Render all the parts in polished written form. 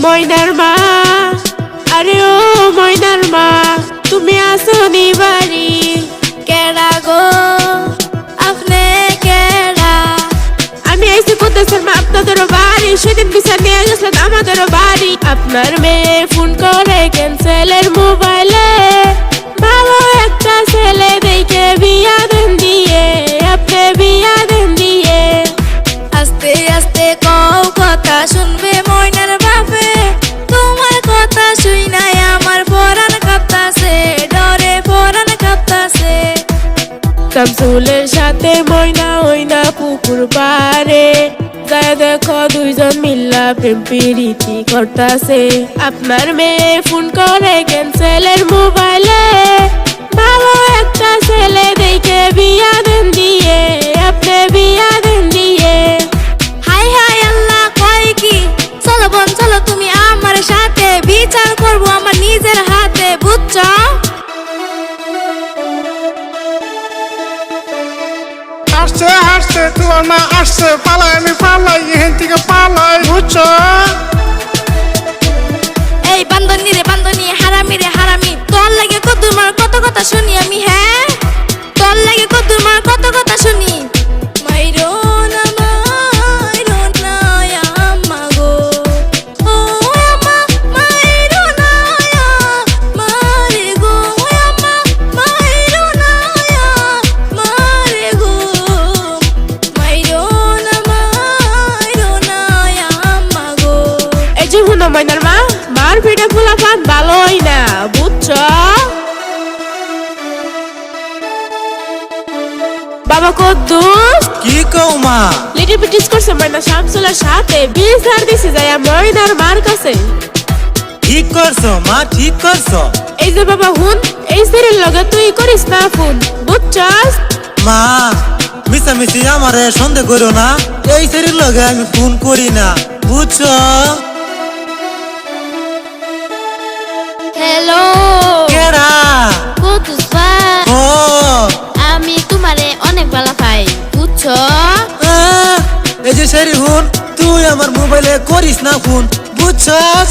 ময়নার মা, আরে ও ময়নার মা, তুমি আসনি বাড়ি? কেডা গো আপনি কেডা? আমি আইসি কুদ্দুসের মা আপনাদের বাড়ি। সেদিন বিচার নিয়ে গেছিলেন আমাদের বাড়ি। আপনার মেয়ে ফোন করে ক্যান্সেলের মোবাইলে, ভালো একটা ছেলে দেখে বিয়া দেন দিয়ে, আপনি বিয়া দেন দিয়ে। আস্তে আস্তে কও কথা শুনবে ময়নার বাপে, তোমার কথা শুই নাই আমার পরাণ কাঁপতাছে, ডরে পরাণ কাঁপতাছে। শামসুলের সাথে ময়না ওইনা পুকুর পারে, যায় দেখো দুইজন মিল্লা প্রেম প্রীতি করতাছে। আপনার মেয়ে ফোন করে ক্যান্সেলের মোবাইলে, ভালো একটা ছেলে দেখে বিয়া দেন দিয়ে, আপনি বিয়া দেন দিয়ে। হাই হাই আল্লাহ কয় কি, চলো বোন চলো তুমি আমার সাথে, বিচার করবো আমার নিজের হাতে, বুঝছো? আসছে আসছে তোমার মা আসছে, পালাই আমি পালাই, এখান থেকে পালাই, বুঝছো? এই বান্দনি রে বান্দনি, হারামি রে হারামি, তোর লাগে কদ্দুর মার কত কথা শুনি আমি, হ্যাঁ তোর লাগে কদ্দুর মার কত কথা শুনি। মাইরো না মাইরো না আম্মা গো, ও আম্মা মাইরো না মারে গো, আম্মা মাইরো না মারে গো, মাইরো না আম্মা গো। এই যে হুনো ময়নার মা, মার পিঠে ফুলা পান ভালোই না, বুঝছো? বাবা কদ্দুস কি কও মা? লিটিল পিটিস করছে ময়না শামসুলের সাথে, বিচার দিছে যায় ময়নার মার কাছে। ঠিক করছো মা, ঠিক করছো। এই যে বাবা হুন, এই সিরিয়াল লগে তুই করিস না ফোন, বুঝছস? মা মিশামিশি আমারে সন্দেহ করো না, এই শরীর লগে আমি ফোন করি না, বুঝছো? হ্যালো কেডা? কুদ্দুস ভাই, ও আমি তোমারে অনেক ভালো পাই, বুঝছো? এই যে শরীর হুন, তুই আমার মোবাইলে করিস না ফোন, বুঝছস?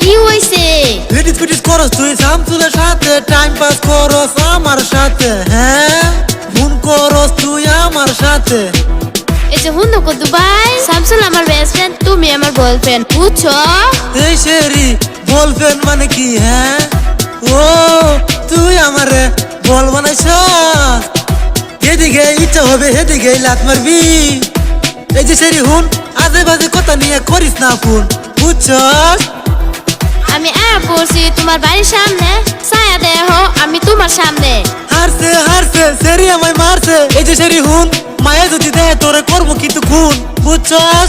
কি হইছে? ফিটিস ফিটিস করস তুই শামসুলের সাথে, টাইম পাস করস আমার সাথে, হ্যাঁ ফোন করস তুই আমার সাথে। এই যে হুন কুদ্দু ভাই, শামসুল আমার বেস্ট ফ্রেন্ড, তুমি আমার বয়ফ্রেন্ড, বুঝছো? এই শেরি বলফ্রেন্ড মানে কি? হ্যাঁ ও তুই আমারে বল বানাইছ, এদিকে ইচ্ছা হবে এদিকে লাত মারবি। এই যে শেরি হুন, আজে বাজে কথা নিয়ে করিস না ফোন, বুঝছস? আমি পড়ছি তোমার বাড়ির সামনে, ছায়া দেহ আমি তোমার সামনে। হারছে হারছে শেরি আমায় মারছে। এই যে শেরি হুন, মায়া যদি দেয় তোরে করবো কিন্তু খুন, বুঝছস?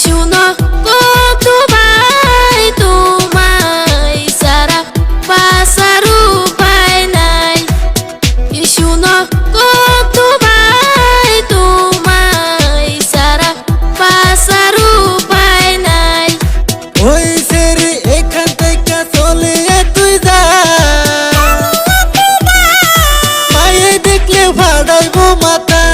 শুনো কত ভাই তোমায় সারা বাসার উপায় নাই, শুনো কত ভাই তোমায় সারা বাসার উপায় নাই। ওই শেরি এখান থেকে চলে তুই যা, মায়ে দেখলে ভাড়াইবো মাথা।